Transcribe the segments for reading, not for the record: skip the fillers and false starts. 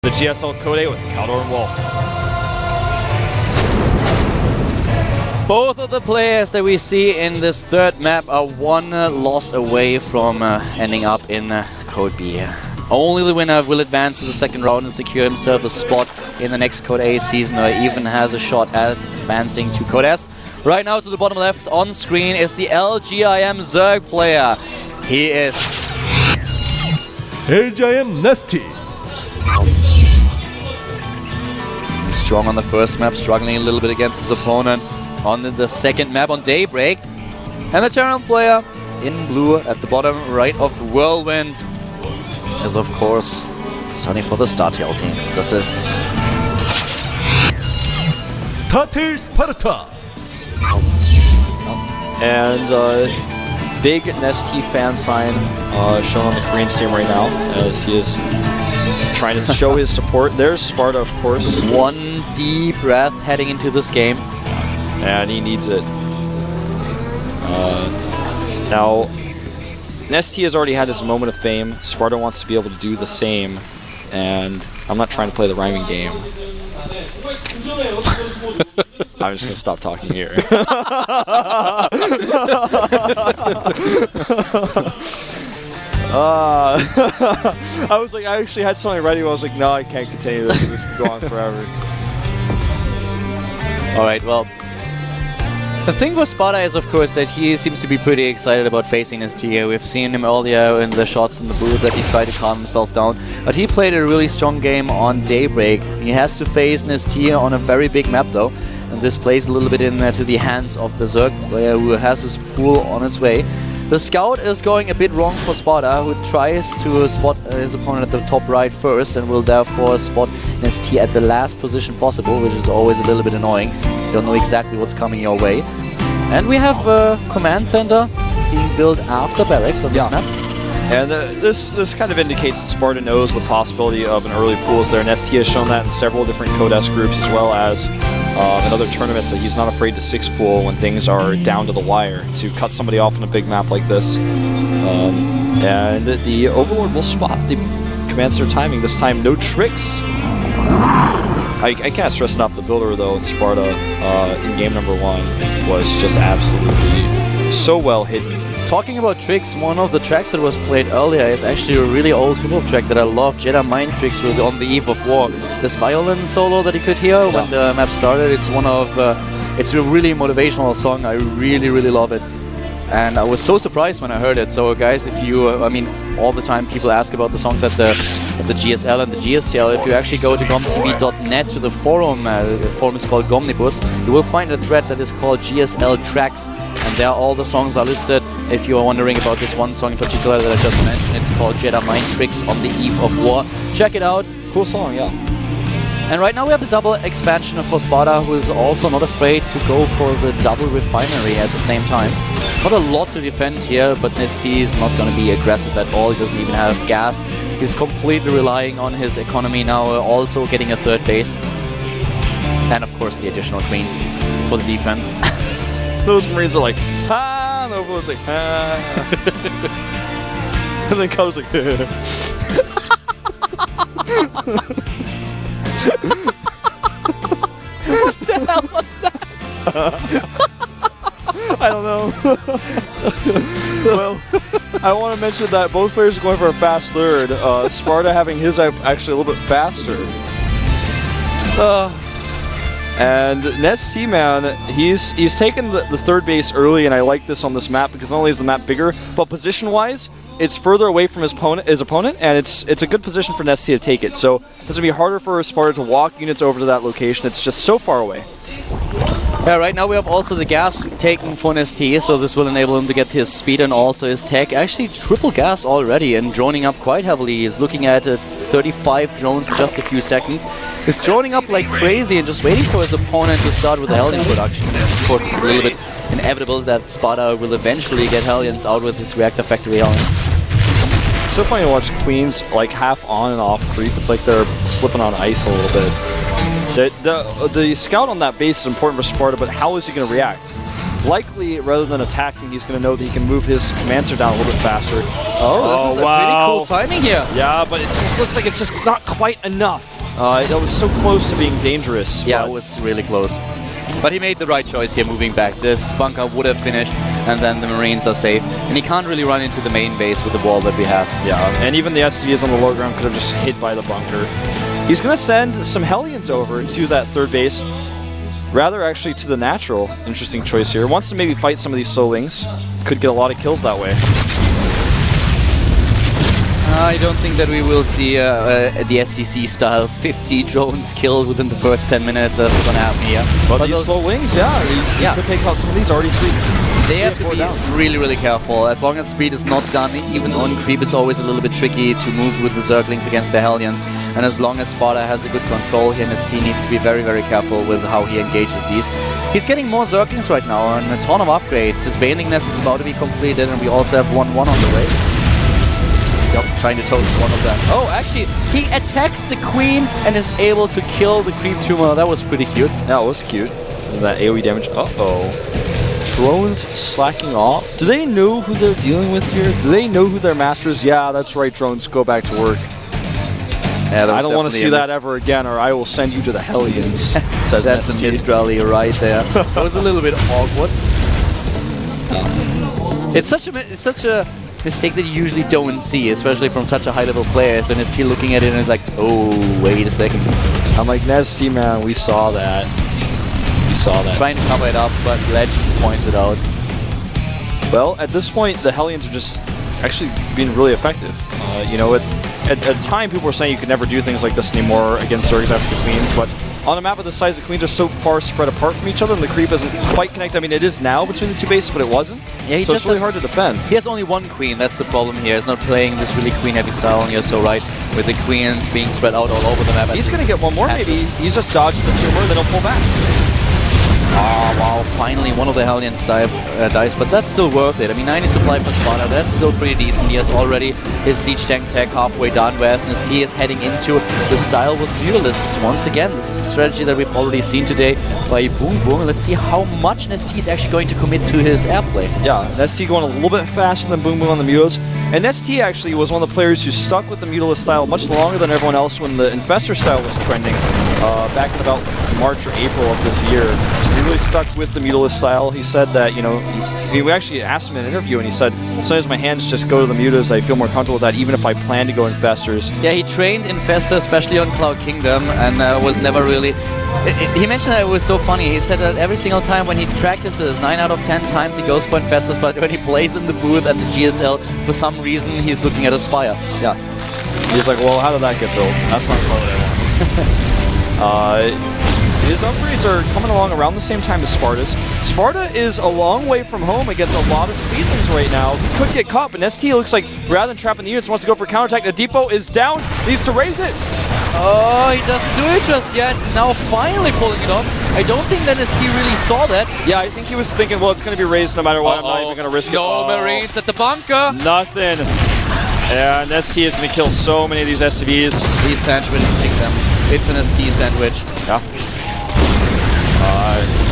the GSL Code 8 with Caldor and Wolf. Both of the players that we see in this third map are one loss away from ending up in Code B. Only the winner will advance to the second round and secure himself a spot in the next Code A season, or even has a shot at advancing to Code S. Right now to the bottom left on screen is the LGIM Zerg player. He is LGIM NesTea. He's strong on the first map, struggling a little bit against his opponent on the second map on Daybreak. And the Terran player in blue at the bottom right of Whirlwind is, of course, starting for the StarTale team. This is Sparta. And big NesTea fan sign shown on the Korean team right now, as he is trying to show his support. There's Sparta, of course. One deep breath heading into this game. And he needs it. Now, NesTea has already had his moment of fame. Sparta wants to be able to do the same. And I'm not trying to play the rhyming game. I'm just going to stop talking here. I was like, I actually had something ready, but I was like, no, I can't continue this. This could go on forever. Alright, well, the thing with Sparta is, of course, that he seems to be pretty excited about facing NesTea. We've seen him earlier in the shots in the booth that he tried to calm himself down, but he played a really strong game on Daybreak. He has to face NesTea on a very big map, though, and this plays a little bit into the hands of the Zerg player, who has his pool on its way. The scout is going a bit wrong for Sparta, who tries to spot his opponent at the top right first and will therefore spot NesTea at the last position possible, which is always a little bit annoying. You don't know exactly what's coming your way. And we have a command center being built after barracks on this map. And this kind of indicates that Sparta knows the possibility of an early pools there. NesTea has shown that in several different Code S groups, as well as in other tournaments, that he's not afraid to 6-pool when things are down to the wire, to cut somebody off on a big map like this. And the Overlord will spot the command center timing. This time, no tricks. I can't stress enough, the builder, though, in Sparta in game number 1 was just absolutely so well hidden. Talking about tricks, one of the tracks that was played earlier is actually a really old hip-hop track that I love, Jedi Mind Tricks with On the Eve of War. This violin solo that you could hear when the map started, it's one of, it's a really motivational song. I really, really love it. And I was so surprised when I heard it. So guys, if you, I mean, all the time people ask about the songs at the GSL and the GSL. If you actually go to GOMTV.net to the forum is called Gomnibus, you will find a thread that is called GSL Tracks. And there all the songs are listed. If you are wondering about this one song in particular that I just mentioned, it's called Jedi Mind Tricks on the Eve of War. Check it out. Cool song, yeah. And right now we have the double expansion for Sparta, who is also not afraid to go for the double refinery at the same time. Not a lot to defend here, but NesTea is not going to be aggressive at all. He doesn't even have gas. He's completely relying on his economy now, also getting a third base. And of course the additional queens for the defense. Those Marines are like, ah, and the Overlord's like, ah. And then Co's like, What the hell was that? I don't know. Well, I want to mention that both players are going for a fast third. Sparta having his actually a little bit faster. And NesTea, man, he's taken the third base early, and I like this on this map because not only is the map bigger, but position-wise, it's further away from his opponent, and it's a good position for NesTea to take it. So it's going to be harder for Sparta to walk units over to that location. It's just so far away. Yeah, right now we have also the gas taken for NesTea, so this will enable him to get his speed and also his tech. Actually, triple gas already and droning up quite heavily. He's looking at 35 drones in just a few seconds. He's droning up like crazy and just waiting for his opponent to start with the Hellion production. Of course, it's a little bit inevitable that Sparta will eventually get Hellions out with his reactor factory Hellion. It's so funny to watch Queens like half on and off creep. It's like they're slipping on ice a little bit. The scout on that base is important for Sparta, but how is he going to react? Likely, rather than attacking, he's going to know that he can move his command center down a little bit faster. Oh, this is a pretty cool timing here. Yeah, but it just looks like it's just not quite enough. It was so close to being dangerous. Yeah, but it was really close. But he made the right choice here moving back. This bunker would have finished, and then the Marines are safe. And he can't really run into the main base with the wall that we have. Yeah, and even the SCVs on the low ground could have just hit by the bunker. He's going to send some Hellions over to that third base. Rather, actually, to the natural. Interesting choice here. Wants to maybe fight some of these Solings. Could get a lot of kills that way. I don't think that we will see the SCC style 50 drones killed within the first 10 minutes. That's going to happen here. But these Solings, he could take out some of these already 3. They have to be really, really careful. As long as speed is not done, even on creep, it's always a little bit tricky to move with the Zerglings against the Hellions. And as long as Sparta has a good control here, NesTea needs to be very, very careful with how he engages these. He's getting more Zerglings right now and a ton of upgrades. His Baneling Nest is about to be completed, and we also have 1-1 on the way. Yep, trying to toast one of them. Oh, actually, he attacks the Queen and is able to kill the Creep Tumor. That was pretty cute. That was cute. That AoE damage. Uh-oh. Drones slacking off. Do they know who they're dealing with here? Do they know who their master is? Yeah, that's right, drones. Go back to work. Yeah, I don't want to see that ever again, or I will send you to the Hellions. Says that's a missed rally right there. That was a little bit awkward. It's such a mistake that you usually don't see, especially from such a high-level player. So NesTea looking at it and is like, oh, wait a second. I'm like, NesTea, man, we saw that. We saw that. Trying to cover it up, but Ledge points it out. Well, at this point, the Hellions are just actually being really effective. You know, at the time, people were saying you could never do things like this anymore against Zergs after the Queens, but on a map of this size, the Queens are so far spread apart from each other, and the creep isn't quite connected. I mean, it is now between the two bases, but it wasn't. Yeah, so it's really hard to defend. He has only one Queen, that's the problem here. He's not playing this really Queen-heavy style, and you're so right, with the Queens being spread out all over the map. He's going to get one more, maybe. He's just dodging the tumor, then he'll pull back. Oh, wow, finally one of the Hellions dies, but that's still worth it. I mean, 90 supply for Sparta, that's still pretty decent. He has already his Siege Tank tech halfway done, whereas NesTea is heading into the style with Mutalisks once again. This is a strategy that we've already seen today by Boom Boom. Let's see how much NesTea is actually going to commit to his airplay. Yeah, NesTea going a little bit faster than Boom Boom on the Mutas. And NesTea actually was one of the players who stuck with the Mutalist style much longer than everyone else when the Infestor style was trending back in about March or April of this year. He really stuck with the Mutalist style. He said that, you know, we actually asked him in an interview, and he said, sometimes my hands just go to the Mutas. I feel more comfortable with that, even if I plan to go Infestors. Yeah, he trained Infestor, especially on Cloud Kingdom, and was never really... He mentioned that it was so funny. He said that every single time when he practices, 9 out of 10 times he goes for Infestors, but when he plays in the booth at the GSL, for some reason he's looking at a Spire. Yeah. He's like, well, how did that get built? That's not quite what I want. His upgrades are coming along around the same time as Sparta's. Sparta is a long way from home against a lot of speedlings right now. Could get caught, but NesTea looks like, rather than trapping the units, wants to go for counterattack. The depot is down, needs to raise it. Oh, he doesn't do it just yet. Now finally pulling it off. I don't think that NesTea really saw that. Yeah, I think he was thinking, well, it's going to be raised no matter what. I'm not even going to risk it. No Marines at the bunker. Nothing. Yeah, NesTea is going to kill so many of these SCVs. He's sandwiching them. It's an NesTea sandwich. Yeah.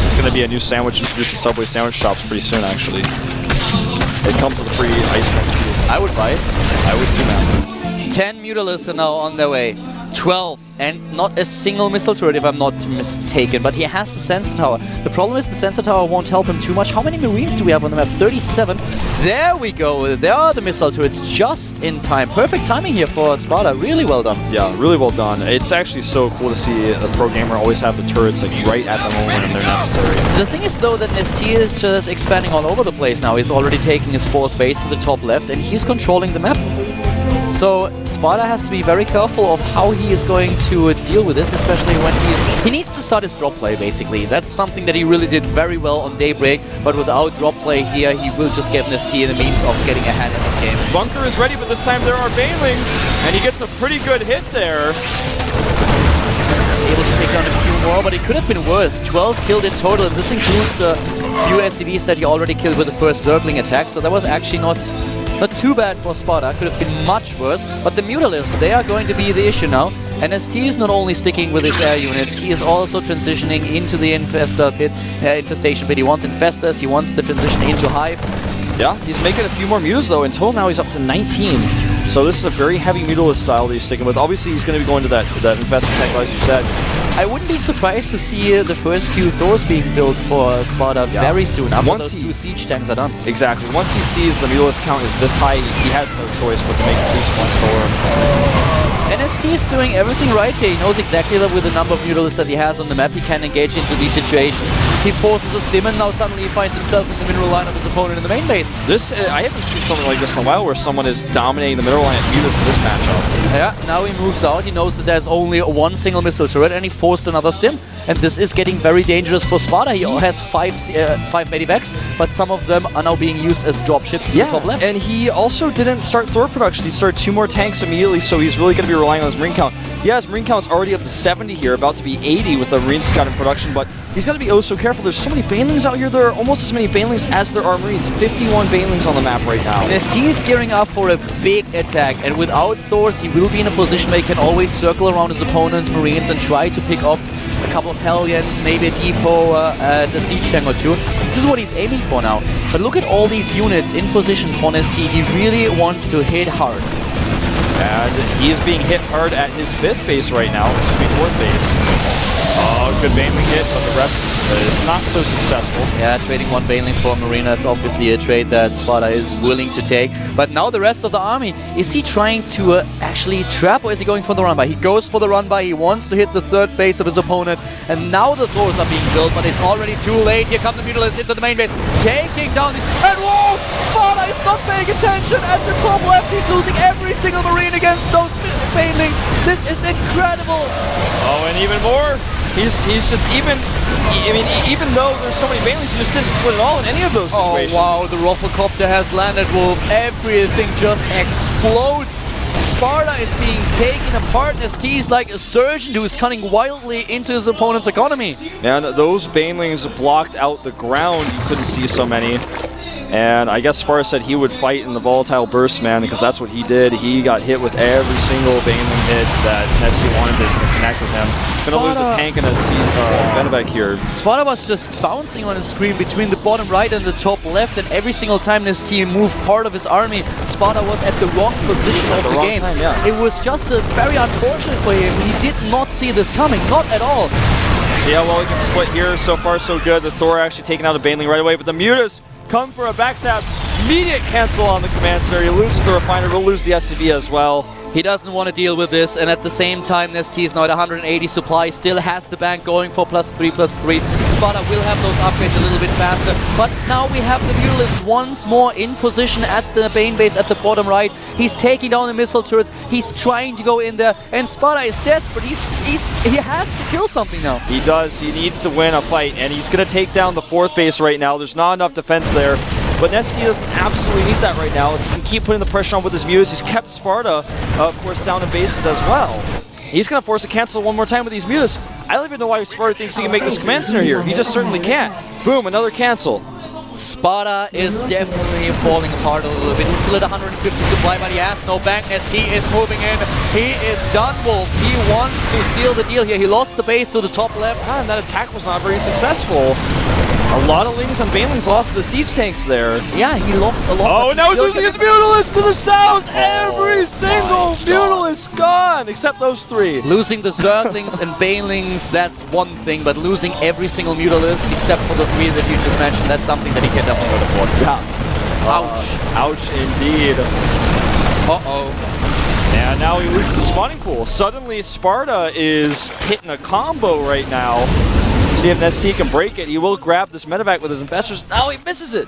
It's going to be a new sandwich introduced to Subway sandwich shops pretty soon, actually. It comes with a free ice next. I would buy it. I would too, man. 10 Mutalisks are now on their way. 12, and not a single missile turret if I'm not mistaken, but he has the sensor tower. The problem is the sensor tower won't help him too much. How many Marines do we have on the map? 37. There we go. There are the missile turrets just in time. Perfect timing here for Sparta. Really well done. Yeah, really well done. It's actually so cool to see a pro gamer always have the turrets like right at the moment when they're necessary. The thing is though that NesTea is just expanding all over the place now. He's already taking his 4th base to the top left, and he's controlling the map. So Sparta has to be very careful of how he is going to deal with this, especially when he needs to start his drop play, basically. That's something that he really did very well on Daybreak, but without drop play here, he will just give NesTea the means of getting ahead in this game. Bunker is ready, but this time there are Banelings, and he gets a pretty good hit there. Able to take down a few more, but it could have been worse. 12 killed in total, and this includes the few SCVs that he already killed with the first Zergling attack, so that was actually not too bad for Sparta. Could have been much worse, but the Mutalisks, they are going to be the issue now. And NesTea is not only sticking with his air units, he is also transitioning into the infestation pit. He wants Infestors, he wants the transition into Hive. Yeah, he's making a few more Mutas though. In total now he's up to 19. So this is a very heavy Mutalisk style that he's sticking with. Obviously, he's going to be going to that Infestor tank, as you said. I wouldn't be surprised to see the first few Thors being built for Sparta very soon, after those 2 siege tanks are done. Exactly. Once he sees the Mutalisk count is this high, he has no choice but to make at least 1 Thor. NesTea is doing everything right here. He knows exactly that with the number of Mutalisks that he has on the map, he can engage into these situations. He forces a stim, and now suddenly he finds himself in the mineral line of his opponent in the main base. This I haven't seen something like this in a while, where someone is dominating the mineral line at Mutas in this matchup. Yeah, now he moves out. He knows that there's only 1 single missile turret, and he forced another stim. And this is getting very dangerous for Sparta. He has 5 medivacs, but some of them are now being used as dropships to the top left. And he also didn't start Thor production. He started 2 more tanks immediately, so he's really going to be relying on his Marine count. Yeah, his Marine count's already up to 70 here, about to be 80 with the Marines got in production, but he's got to be oh so careful. There's so many Banelings out here. There are almost as many Banelings as there are Marines. 51 Banelings on the map right now. NesTea is gearing up for a big attack, and without Thors, he will be in a position where he can always circle around his opponent's Marines and try to pick up a couple of Hellions, maybe a depot, the siege tank or 2. This is what he's aiming for now. But look at all these units in position for NesTea. He really wants to hit hard. And he's being hit hard at his 5th base right now, which should be 4th base. Good Baneling hit, but the rest is not so successful. Yeah, trading 1 Baneling for a Marine, that's obviously a trade that Sparta is willing to take. But now the rest of the army, is he trying to actually trap, or is he going for the run-by? He goes for the run-by, he wants to hit the 3rd base of his opponent, and now the Thors are being built, but it's already too late. Here come the Mutalisks into the main base, taking down the... And whoa! Sparta is not paying attention at the top left. He's losing every single Marine against those Banelings. This is incredible. Oh, and even more. He's just even though there's so many Banelings, he just didn't split it all in any of those situations. Oh wow, the Rufflecopter has landed, Wolf. Everything just explodes. Sparta is being taken apart. NesTea is like a surgeon who is cutting wildly into his opponent's economy. And those Banelings blocked out the ground. You couldn't see so many. And I guess Sparta said he would fight in the Volatile Burst, man, because that's what he did. He got hit with every single Baneling hit that NesTea wanted to connect with him. He's going to lose a tank and a Venevac here. Sparta was just bouncing on his screen between the bottom right and the top left, and every single time NesTea moved part of his army, Sparta was at the wrong position of the game. Time, yeah. It was just very unfortunate for him. He did not see this coming, not at all. See how well he can split here. So far, so good. The Thor actually taking out the Baneling right away, but the Mutas come for a backstab. Immediate cancel on the command center. He loses the Refiner. Will lose the SCV as well. He doesn't want to deal with this, and at the same time, NesTea is now at 180 supply, still has the bank going for +3/+3. Sparta will have those upgrades a little bit faster, but now we have the Mutalisks once more in position at the Bane base at the bottom right. He's taking down the missile turrets, he's trying to go in there, and Sparta is desperate. He has to kill something now. He does. He needs to win a fight, and he's going to take down the 4th base right now. There's not enough defense there. But NesTea doesn't absolutely need that right now. If he can keep putting the pressure on with his Mutas, he's kept Sparta, of course, down in bases as well. He's going to force a cancel one more time with these Mutas. I don't even know why Sparta thinks he can make this command center here. He just certainly can't. Boom, another cancel. Sparta is definitely falling apart a little bit. He's still at 150 supply, but he has no bank. NesTea is moving in. He is done, Wolf. He wants to seal the deal here. He lost the base to the top left. And that attack was not very successful. A lot of Lings and Banelings lost the siege tanks there. Yeah, he lost a lot. Oh, now he's losing his Mutalisks to the south! Every single Mutalisk gone, except those 3. Losing the Zerglings and Banelings, that's one thing, but losing every single Mutalisk, except for the 3 that you just mentioned, that's something that he can definitely afford. Yeah. Ouch. Ouch indeed. Uh-oh. And now he loses the spawning pool. Suddenly, Sparta is hitting a combo right now. See if NesTea can break it. He will grab this medevac with his investors. Now he misses it.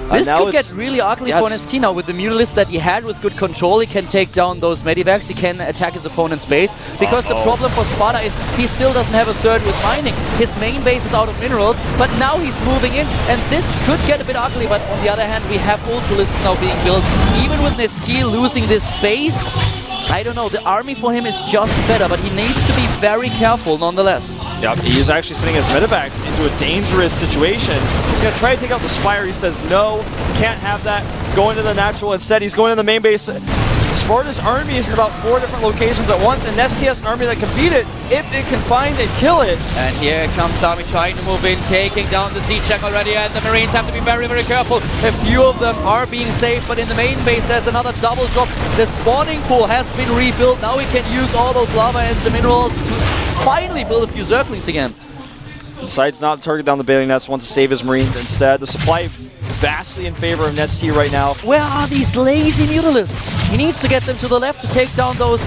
This could get really ugly for NesTea now. With the Mutalisks that he had with good control, he can take down those medivacs. He can attack his opponent's base. Because the problem for Sparta is he still doesn't have a 3rd with mining. His main base is out of minerals, but now he's moving in, and this could get a bit ugly. But on the other hand, we have Ultralisks now being built. Even with NesTea losing this base, I don't know, the army for him is just better, but he needs to be very careful nonetheless. Yep, he's actually sending his medevacs into a dangerous situation. He's going to try to take out the Spire. He says, no, can't have that. Go into the natural instead. He's going to the main base. Sparta's army is in about 4 different locations at once, and NesTea has an army that can beat it if it can find and kill it. And here comes Sami trying to move in, taking down the siege check already, and the Marines have to be very, very careful. A few of them are being saved, but in the main base there's another double drop. The spawning pool has been rebuilt. Now we can use all those lava and the minerals to finally build a few Zerglings again. Decides not to target down the bailing nest, wants to save his Marines instead. The supply vastly in favor of NesTea right now. Where are these lazy Mutalisks? He needs to get them to the left to take down those...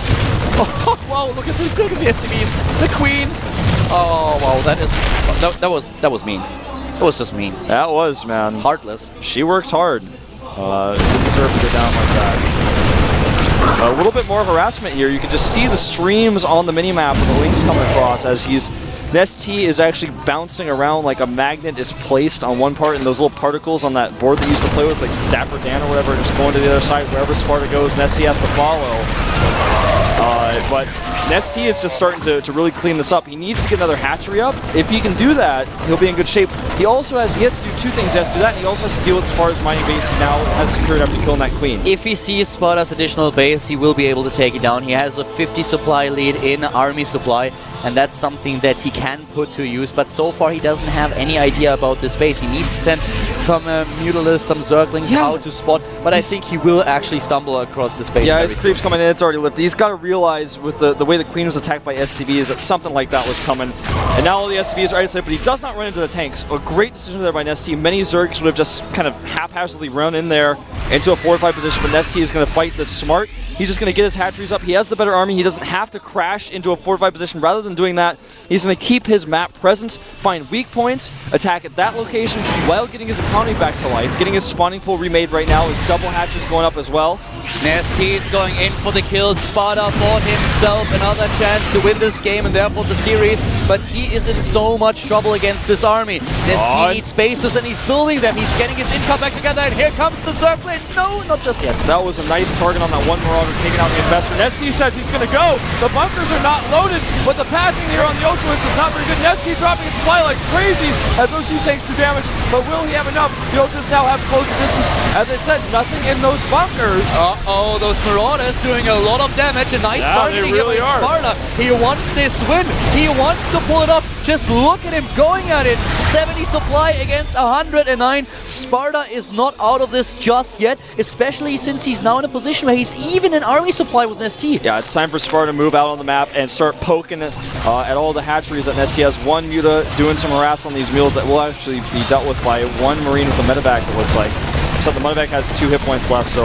Oh, wow, look at the SCVs. The Queen. Oh, wow, that is... No, that was mean. It was just mean. That was, man. Heartless. She works hard. Didn't deserve to go down like that. A little bit more harassment here. You can just see the streams on the minimap with the links coming across as NesTea is actually bouncing around like a magnet is placed on one part, and those little particles on that board that you used to play with, like Dapper Dan or whatever, just going to the other side. Wherever Sparta goes, NesTea has to follow. But NesTea is just starting to really clean this up. He needs to get another hatchery up. If he can do that, he'll be in good shape. He has to do 2 things. He has to do that, and he also has to deal with Sparta's mining base he now has secured after killing that Queen. If he sees Sparta's additional base, he will be able to take it down. He has a 50 supply lead in army supply, and that's something that he can put to use, but so far he doesn't have any idea about this base. He needs to send some Mutalisks, some Zerglings out to spot, but I think he will actually stumble across this base. Yeah, his creep's coming in, it's already lifted. He's got to realize with the way the Queen was attacked by SCVs that something like that was coming. And now all the SCVs are isolated, but he does not run into the tanks. A great decision there by NesTea. Many Zergs would have just kind of haphazardly run in there into a fortified position, but NesTea is going to fight this smart. He's just going to get his hatcheries up. He has the better army. He doesn't have to crash into a fortified position. Rather than doing that, he's going to keep his map presence, find weak points, attack at that location while getting his economy back to life. Getting his spawning pool remade right now. His double hatches going up as well. NesTea is going in for the kill. Sparta bought himself another chance to win this game and therefore the series, but he is in so much trouble against this army. NesTea needs bases and he's building them. He's getting his income back together, and here comes the Zerglings. No, not just yet. That was a nice target on that one Marauder, taking out the investor. NesTea says he's going to go. The bunkers are not loaded, but the pathing here on the Ultralist is not very good. NesTea dropping its supply like crazy as OC takes 2 damage, but will he have enough? The Ultralists now have closer distance. As I said, nothing in those bunkers. Uh-oh, those Marauders doing a lot of damage. A nice targeting really here by Sparta. He wants this win. He wants to pull it up. Just look at him going at it. 70 supply against 109. Sparta is not out of this just yet, especially since he's now in a position where he's even in army supply with NesTea. Yeah, it's time for Sparta to move out on the map and start poking at all the hatcheries that NesTea has. One Muta doing some harass on these mules that will actually be dealt with by one Marine with a medevac, it looks like. Except the medevac has 2 hit points left, so...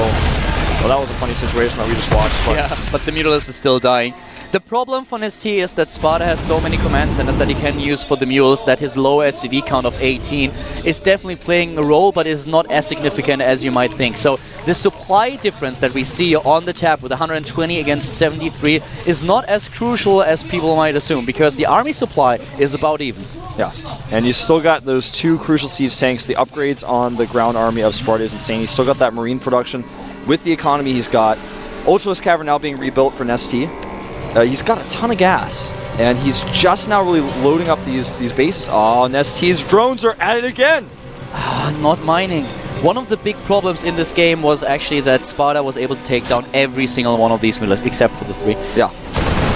Well, that was a funny situation that we just watched. But yeah, but the Mutalist is still dying. The problem for NesTea is that Sparta has so many command centers that he can use for the mules that his low SCV count of 18 is definitely playing a role, but is not as significant as you might think. So the supply difference that we see on the tab with 120 against 73 is not as crucial as people might assume, because the army supply is about even. Yeah, and you still got those 2 crucial siege tanks. The upgrades on the ground army of Sparta is insane. He's still got that Marine production. With the economy he's got, Ultralist Cavern now being rebuilt for NesTea. He's got a ton of gas, and he's just now really loading up these bases. Oh, NesTea's drones are at it again! Not mining. One of the big problems in this game was actually that Sparta was able to take down every single one of these mullahs, except for the 3. Yeah.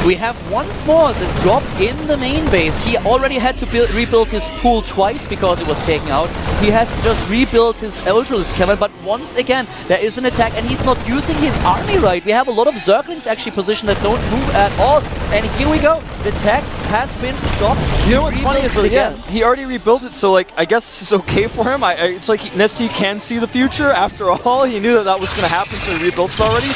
We have once more the drop in the main base. He already had to rebuild his pool twice because it was taken out. He has to just rebuild his Ultralist Cavern, but once again, there is an attack and he's not using his army right. We have a lot of Zerglings actually positioned that don't move at all. And here we go. The attack has been stopped. You know what's funny is he already rebuilt it, so like I guess this is okay for him. It's like NesTea can see the future after all. He knew that was going to happen, so he rebuilt it already.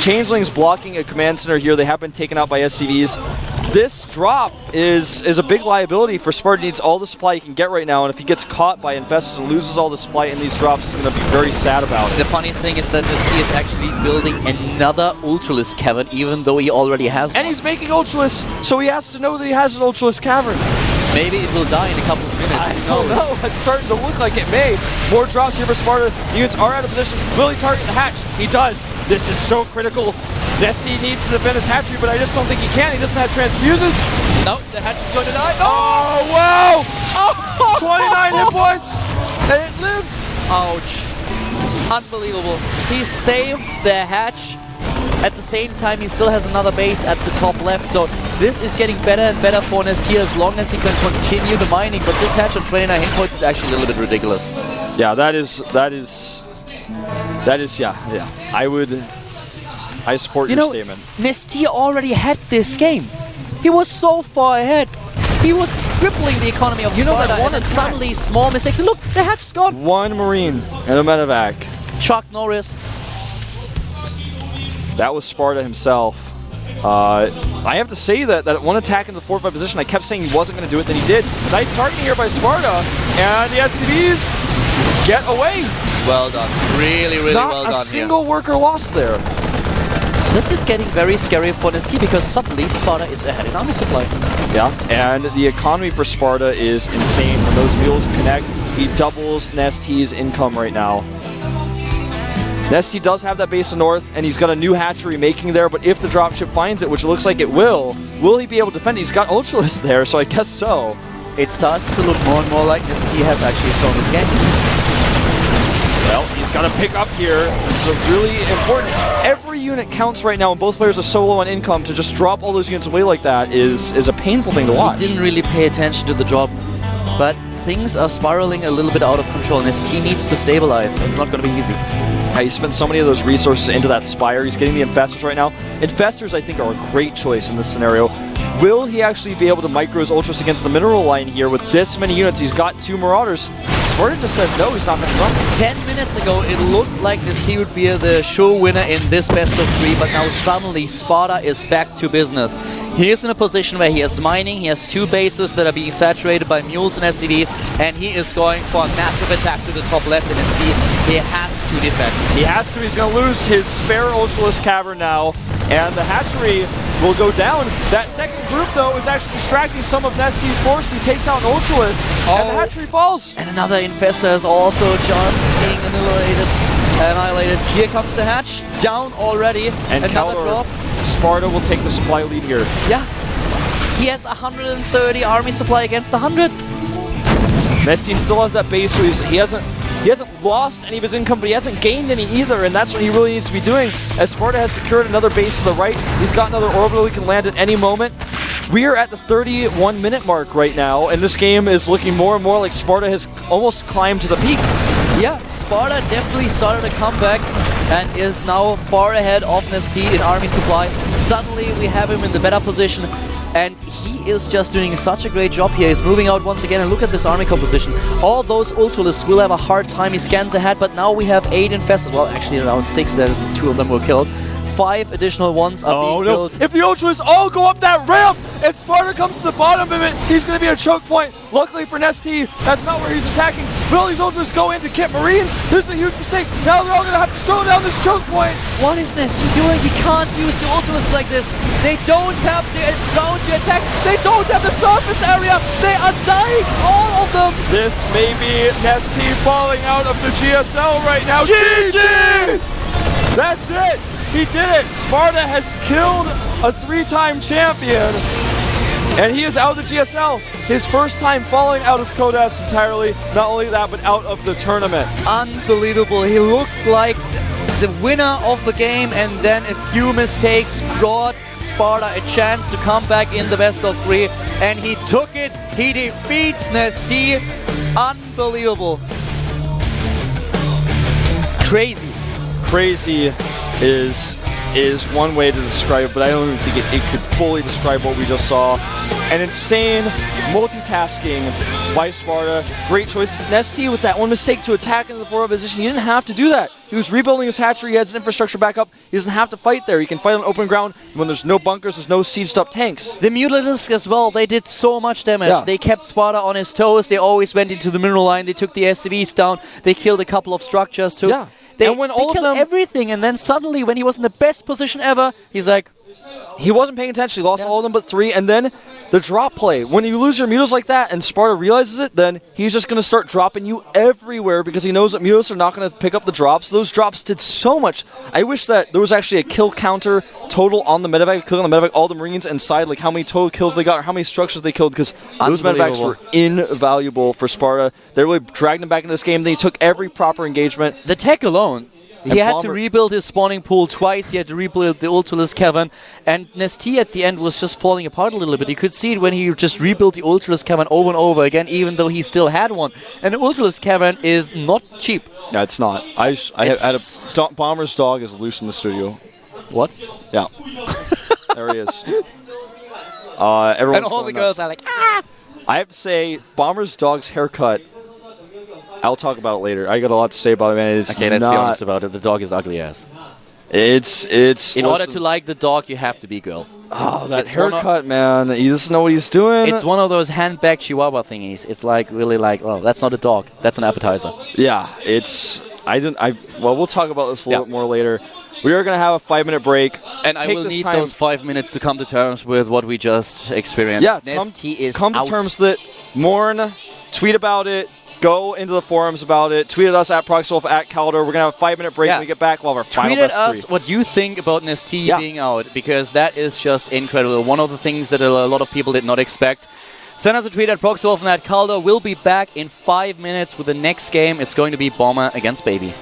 Changelings blocking a command center here. They have been taken out by SCVs. This drop is a big liability for Sparta. Needs all the supply he can get right now, and if he gets caught by infestors and loses all the supply in these drops, he's going to be very sad about it. The funniest thing is that NesTea is actually building another Ultralist Cavern, even though he already has one. And he's making Ultralist, so he has to know that he has an Ultralist Cavern. Maybe it will die in a couple of minutes. I don't know. It's starting to look like it may. More drops here for Sparta. Units are out of position. Will he target the hatch? He does. This is so critical. NesTea needs to defend his hatchery, but I just don't think he can. He doesn't have transfuses. No, the hatch is going to die. Oh, wow! Oh, 29 hit points, and it lives. Ouch. Unbelievable. He saves the hatch same time, he still has another base at the top left. So this is getting better and better for NesTea as long as he can continue the mining. But this hatch on 29 hit points is actually a little bit ridiculous. Yeah, that is, yeah. I support your statement. NesTea already had this game. He was so far ahead. He was tripling the economy of Sparta, that one and then suddenly small mistakes. And look, the hatch is gone. One Marine and a medevac. Chuck Norris. That was Sparta himself. I have to say that one attack in the 4-5 position, I kept saying he wasn't going to do it, then he did. Nice targeting here by Sparta, and the SCVs get away. Well done. Really, really well done. Not a single worker lost there. This is getting very scary for NesTea because suddenly Sparta is ahead in army supply. Yeah, and the economy for Sparta is insane. When those mules connect, he doubles NesTea's income right now. NesTea does have that base in north, and he's got a new hatchery making there, but if the dropship finds it, which it looks like it will he be able to defend it? He's got Ultralisk there, so I guess so. It starts to look more and more like NesTea has actually thrown this game. Well, he's got to pick up here. This is really important. Every unit counts right now, and both players are so low on income. To just drop all those units away like that is a painful thing to watch. He didn't really pay attention to the drop, but things are spiraling a little bit out of control. NesTea needs to stabilize, and it's not going to be easy. He spent so many of those resources into that Spire. He's getting the Infestors right now. Infestors, I think, are a great choice in this scenario. Will he actually be able to micro his Ultras against the mineral line here with this many units? He's got 2 Marauders. Sparta just says no, he's not going to run. 10 minutes ago, it looked like NesTea would be the show winner in this best of 3, but now suddenly Sparta is back to business. He is in a position where he has mining, he has 2 bases that are being saturated by mules and SCVs, and he is going for a massive attack to the top left in NesTea. He has to defend. He has to. He's going to lose his spare Ultralisk Cavern now, and the hatchery will go down. That second group, though, is actually distracting some of NesTea's force. He takes out an Ultralisk, and the hatchery falls. And another Infestor is also just being annihilated. Here comes the hatch, down already. And another drop. Sparta will take the supply lead here. Yeah. He has 130 army supply against 100. NesTea still has that base, so he hasn't lost any of his income, but he hasn't gained any either, and that's what he really needs to be doing. As Sparta has secured another base to the right, he's got another orbital he can land at any moment. We are at the 31-minute mark right now, and this game is looking more and more like Sparta has almost climbed to the peak. Yeah, Sparta definitely started a comeback and is now far ahead of NesTea in army supply. Suddenly we have him in the better position, and he is just doing such a great job here. He's moving out once again, and look at this army composition. All those Ultralisks will have a hard time. He scans ahead, but now we have 8 Infestors. Well, actually around 6, then 2 of them were killed. 5 additional ones are being built. If the Ultras all go up that ramp and Sparta comes to the bottom of it, he's going to be a choke point. Luckily for NesTea, that's not where he's attacking. Will these Ultras go in to kit Marines? This is a huge mistake. Now they're all going to have to struggle down this choke point. What is this doing? He can't use the Ultras like this. They don't have the ground to attack. They don't have the surface area. They are dying, all of them. This may be NesTea falling out of the GSL right now. GG! That's it. He did it! Sparta has killed a 3-time champion, and he is out of the GSL. His first time falling out of Codes entirely. Not only that, but out of the tournament. Unbelievable. He looked like the winner of the game, and then a few mistakes brought Sparta a chance to come back in the best of 3, and he took it. He defeats NesTea. Unbelievable. Crazy. Crazy is one way to describe it, but I don't even think it could fully describe what we just saw. An insane multitasking by Sparta. Great choices. NesTea with that one mistake to attack into the forward position. He didn't have to do that. He was rebuilding his hatchery. He has his infrastructure back up. He doesn't have to fight there. He can fight on open ground when there's no bunkers, there's no sieged up tanks. The Mutalisk as well, they did so much damage. Yeah. They kept Sparta on his toes. They always went into the mineral line. They took the SCVs down. They killed a couple of structures too. Yeah. They killed everything, and then suddenly, when he was in the best position ever, he's like... He wasn't paying attention. He lost all of them but 3, and then the drop play. When you lose your Mutos like that and Sparta realizes it, then he's just going to start dropping you everywhere because he knows that Mutos are not going to pick up the drops. Those drops did so much. I wish that there was actually a kill counter total on the medevac, clicking on the medevac, all the Marines inside, like how many total kills they got or how many structures they killed, because those medevacs were invaluable for Sparta. They really dragged them back in this game. They took every proper engagement. The tech alone He had to rebuild his spawning pool twice. He had to rebuild the Ultralisk Cavern. And NesTea at the end was just falling apart a little bit. You could see it when he just rebuilt the Ultralisk Cavern over and over again, even though he still had one. And the Ultralisk Cavern is not cheap. Yeah, it's not. I had Bomber's dog is loose in the studio. What? Yeah. There he is. Everyone's And all the girls are like, ah! I have to say, Bomber's dog's haircut, I'll talk about it later. I got a lot to say about it, man. It's okay, let's be honest about it. The dog is ugly ass. It's in order to like the dog, you have to be girl. Oh, that haircut, man. He doesn't know what he's doing. It's one of those handbag chihuahua thingies. It's like, really like, oh, that's not a dog. That's an appetizer. Yeah, well, we'll talk about this a little bit more later. We are going to have a 5-minute break. And I will need those 5 minutes to come to terms with what we just experienced. Yeah, NesTea come to terms with it. Mourn, tweet about it. Go into the forums about it. Tweet at us at ProxyWolf, at Calder. We're going to have a 5-minute break when we get back. We'll have our final Tweet at best us what you think about NesTea being out, because that is just incredible. One of the things that a lot of people did not expect. Send us a tweet at ProxyWolf and at Calder. We'll be back in 5 minutes with the next game. It's going to be Bomber against Baby.